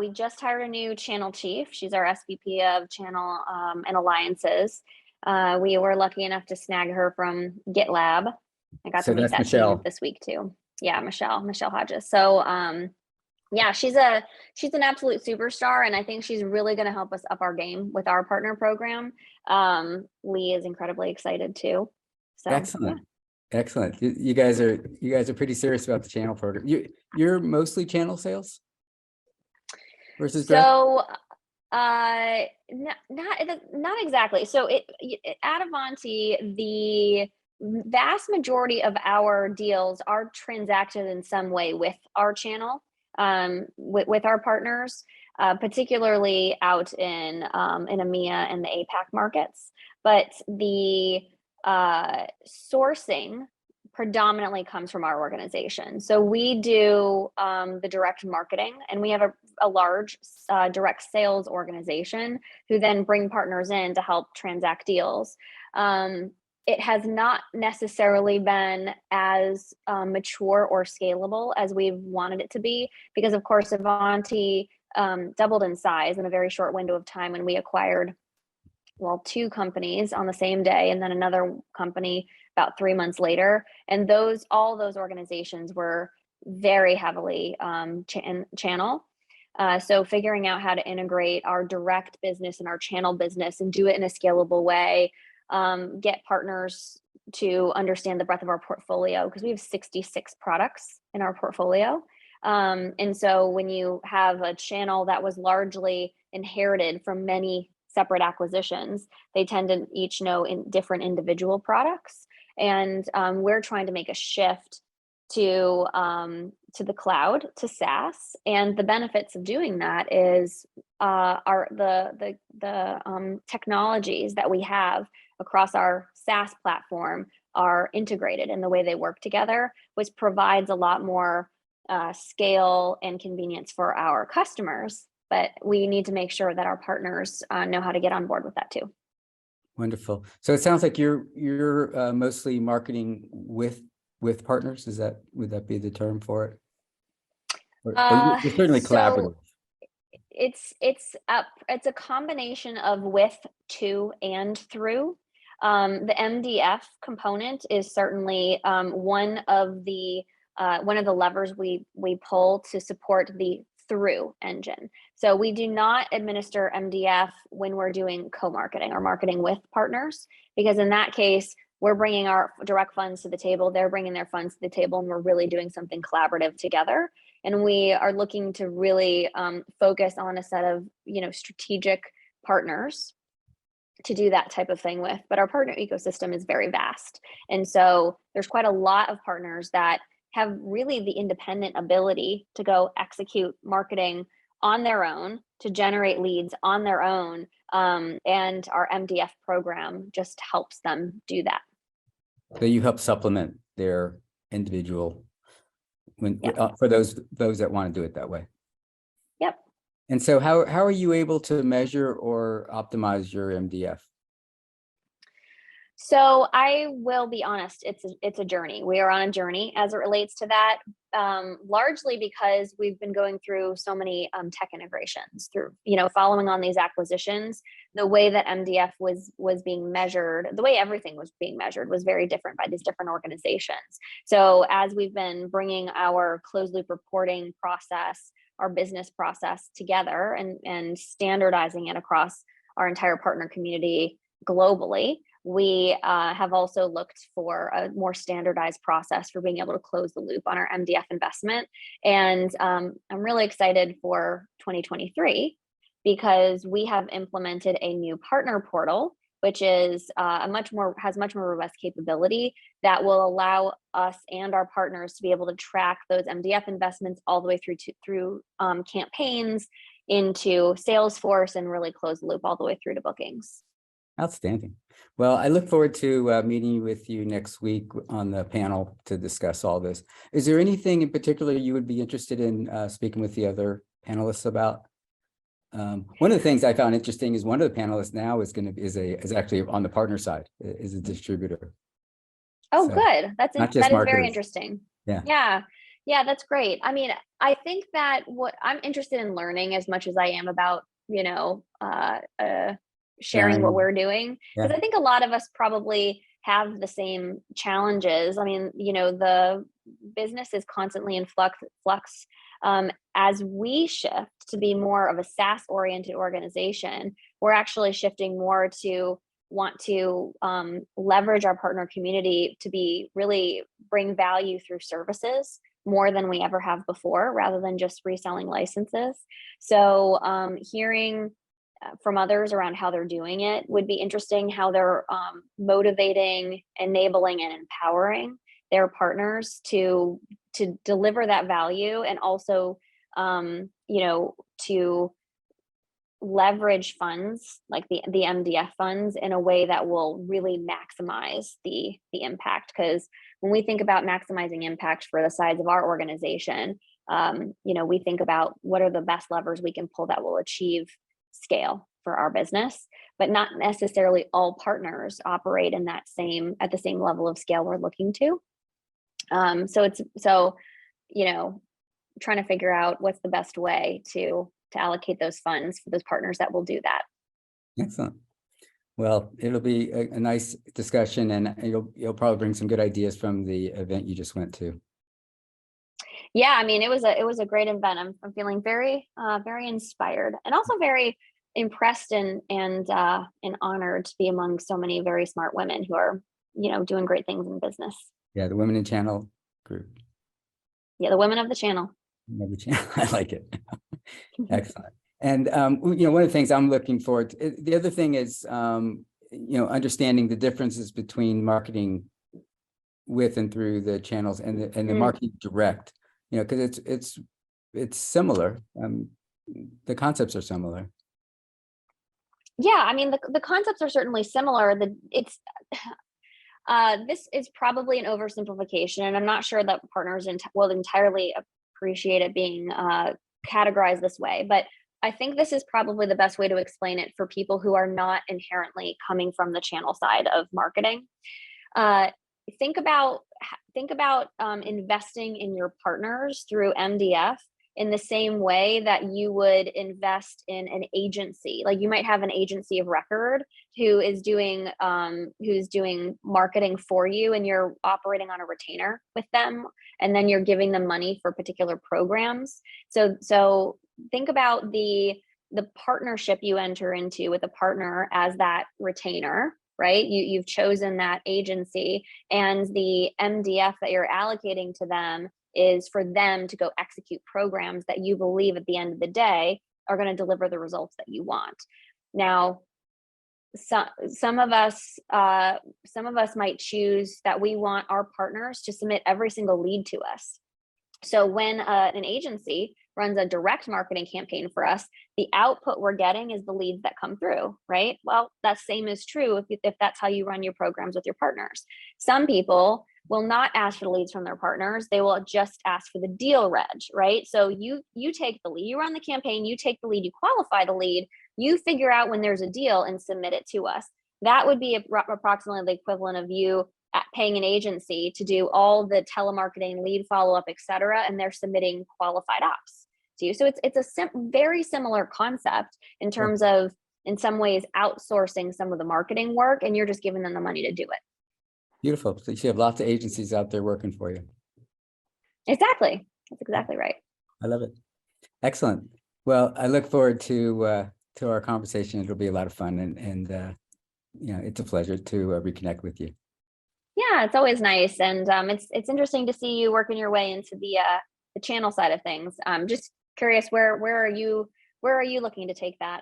we just hired a new channel chief. She's our SVP of channel and alliances. We were lucky enough to snag her from GitLab. I got to meet that team this week too. Yeah, Michelle Hodges. So yeah, she's an absolute superstar, and I think she's really going to help us up our game with our partner program. Lee is incredibly excited too. So excellent. Yeah. Excellent. You guys are pretty serious about the channel program. You're mostly channel sales versus direct? So not exactly. So at Ivanti, the vast majority of our deals are transacted in some way with our channel, with our partners, particularly out in EMEA and the APAC markets. But the sourcing predominantly comes from our organization. So we do the direct marketing, and we have a large direct sales organization who then bring partners in to help transact deals. It has not necessarily been as mature or scalable as we've wanted it to be, because of course Ivanti doubled in size in a very short window of time when we acquired, well, 2 companies on the same day, and then another company about 3 months later. And all those organizations were very heavily channel. So figuring out how to integrate our direct business and our channel business and do it in a scalable way, get partners to understand the breadth of our portfolio, because we have 66 products in our portfolio. And so when you have a channel that was largely inherited from many separate acquisitions, they tend to each know in different individual products. And we're trying to make a shift to the cloud, to SaaS. And the benefits of doing that is the technologies that we have across our SaaS platform are integrated in the way they work together, which provides a lot more scale and convenience for our customers. But we need to make sure that our partners know how to get on board with that too. Wonderful. So it sounds like you're mostly marketing with partners. Would that be the term for it? Or you're certainly collaborative. It's a combination of with, to, and through. The MDF component is certainly one of the levers we pull to support the through engine. So we do not administer MDF when we're doing co-marketing or marketing with partners, because in that case, we're bringing our direct funds to the table, they're bringing their funds to the table, and we're really doing something collaborative together. And we are looking to really focus on a set of, strategic partners to do that type of thing with. But our partner ecosystem is very vast. And so there's quite a lot of partners that have really the independent ability to go execute marketing on their own, to generate leads on their own. And our MDF program just helps them do that. So you help supplement their individual for those that want to do it that way. Yep. And so how are you able to measure or optimize your MDF? So I will be honest, it's a journey. We are on a journey as it relates to that, largely because we've been going through so many tech integrations through, following on these acquisitions. The way that MDF was being measured, the way everything was being measured was very different by these different organizations. So as we've been bringing our closed loop reporting process, our business process together and standardizing it across our entire partner community globally, we have also looked for a more standardized process for being able to close the loop on our MDF investment. And I'm really excited for 2023 because we have implemented a new partner portal, which is has much more robust capability that will allow us and our partners to be able to track those MDF investments all the way through campaigns into Salesforce and really close the loop all the way through to bookings. Outstanding. Well, I look forward to meeting with you next week on the panel to discuss all this. Is there anything in particular you would be interested in speaking with the other panelists about? One of the things I found interesting is one of the panelists now is actually on the partner side, is a distributor. Oh, so, good. That is very interesting. Yeah. Yeah. Yeah, that's great. I mean, I think that what I'm interested in learning as much as I am about, sharing what Sharing, we're doing, yeah, because I think a lot of us probably have the same challenges. I mean, the business is constantly in flux. As we shift to be more of a SaaS oriented organization, we're actually shifting more to want to leverage our partner community to be really bring value through services more than we ever have before, rather than just reselling licenses. So, hearing from others around how they're doing it would be interesting, how they're motivating, enabling, and empowering their partners to deliver that value, and also to leverage funds like the MDF funds in a way that will really maximize the impact. Because when we think about maximizing impact for the size of our organization, we think about what are the best levers we can pull that will achieve scale for our business, but not necessarily all partners operate in that same at the same level of scale we're looking to. So trying to figure out what's the best way to allocate those funds for those partners that will do that. excellent. Well, it'll be a nice discussion, and you'll probably bring some good ideas from the event you just went to. Yeah, I mean, it was a great event. I'm feeling very very inspired, and also very impressed and honored to be among so many very smart women who are doing great things in business. Yeah, the Women in Channel group. Yeah, the women of the channel. I like it. Excellent. And one of the things I'm looking forward to, the other thing is understanding the differences between marketing with and through the channels and the marketing direct, because it's similar. The concepts are similar. Yeah, I mean, the concepts are certainly similar. This is probably an oversimplification, and I'm not sure that partners will entirely appreciate it being categorized this way. But I think this is probably the best way to explain it for people who are not inherently coming from the channel side of marketing. Uh, think about investing in your partners through MDF in the same way that you would invest in an agency. Like, you might have an agency of record who's doing marketing for you, and you're operating on a retainer with them, and then you're giving them money for particular programs. So think about the partnership you enter into with a partner as that retainer, right? You've chosen that agency, and the MDF that you're allocating to them is for them to go execute programs that you believe at the end of the day are going to deliver the results that you want. Now, some of us might choose that we want our partners to submit every single lead to us. So when an agency runs a direct marketing campaign for us, the output we're getting is the leads that come through, right? Well, that same is true if that's how you run your programs with your partners. Some people will not ask for the leads from their partners. They will just ask for the deal reg, right? So you take the lead, you run the campaign, you take the lead, you qualify the lead, you figure out when there's a deal and submit it to us. That would be approximately the equivalent of you paying an agency to do all the telemarketing, lead follow-up, et cetera, and they're submitting qualified ops to you. So it's a very similar concept in terms of, in some ways, outsourcing some of the marketing work, and you're just giving them the money to do it. Beautiful. So you have lots of agencies out there working for you. Exactly. That's exactly right. I love it. Excellent. Well, I look forward to our conversation. It'll be a lot of fun, and it's a pleasure to reconnect with you. Yeah, it's always nice, and it's interesting to see you working your way into the channel side of things. Just curious, where are you looking to take that?